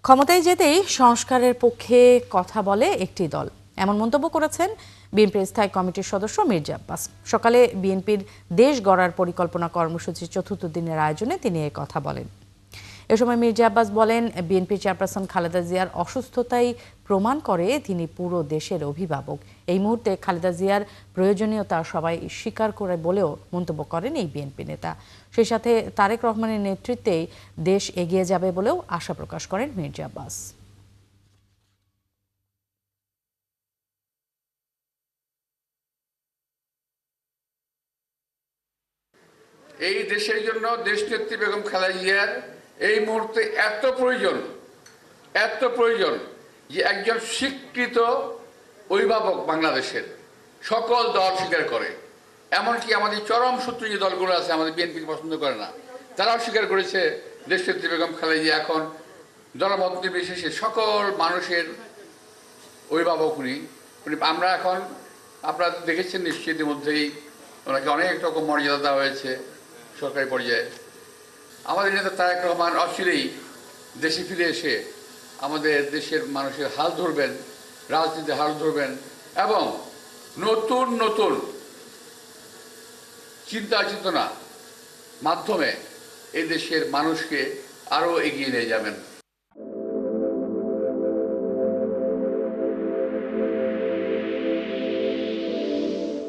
ক্ষমতায় যেতেই সংস্কারের পক্ষে কথা বলে একটি দল, এমন মন্তব্য করেছেন বিএনপির স্থায়ী কমিটির সদস্য মির্জা আব্বাস। সকালে বিএনপির দেশ গড়ার পরিকল্পনা কর্মসূচির চতুর্থ দিনের আয়োজনে তিনি এই কথা বলেন। এ সময় মির্জা আব্বাস বলেন, বিএনপির চেয়ারপারসন খালেদা জিয়ার অসুস্থতাই প্রমাণ করে তিনি পুরো দেশের অভিভাবক। এই মুহূর্তে খালেদা জিয়ার প্রয়োজনীয়তা সবাই স্বীকার করে বলেও মন্তব্য করেন এই বিএনপি নেতা। সেই সাথে তারেক রহমানের নেতৃত্বেই দেশ এগিয়ে যাবে বলেও আশা প্রকাশ করেন মির্জা আব্বাস। এই দেশের জন্য দেশনেত্রী বেগম খালেদা জিয়ার এই মুহূর্তে এত প্রয়োজন যে একজন স্বীকৃত অভিভাবক বাংলাদেশের সকল দল স্বীকার করে। এমনকি আমাদের চরম শত্রু যে দলগুলো আছে, আমাদের বিএনপি পছন্দ করে না, তারাও স্বীকার করেছে দেশনেত্রী বেগম খালেদা জিয়া এখন দলমত নির্বিশেষে সকল মানুষের অভিভাবক উনি। আমরা এখন আপনারা দেখেছেন নিশ্চয়ই ইতিমধ্যেই ওনাকে অনেক রকম মর্যাদা দেওয়া হয়েছে সরকারি পর্যায়ে। আমাদের নেতা তারেক রহমান অচিরেই দেশে ফিরে এসে আমাদের দেশের মানুষের হাল ধরবেন, রাজনীতির হাল ধরবেন এবং নতুন নতুন চিন্তা চেতনা মাধ্যমে এই দেশের মানুষকে আরও এগিয়ে নিয়ে যাবেন।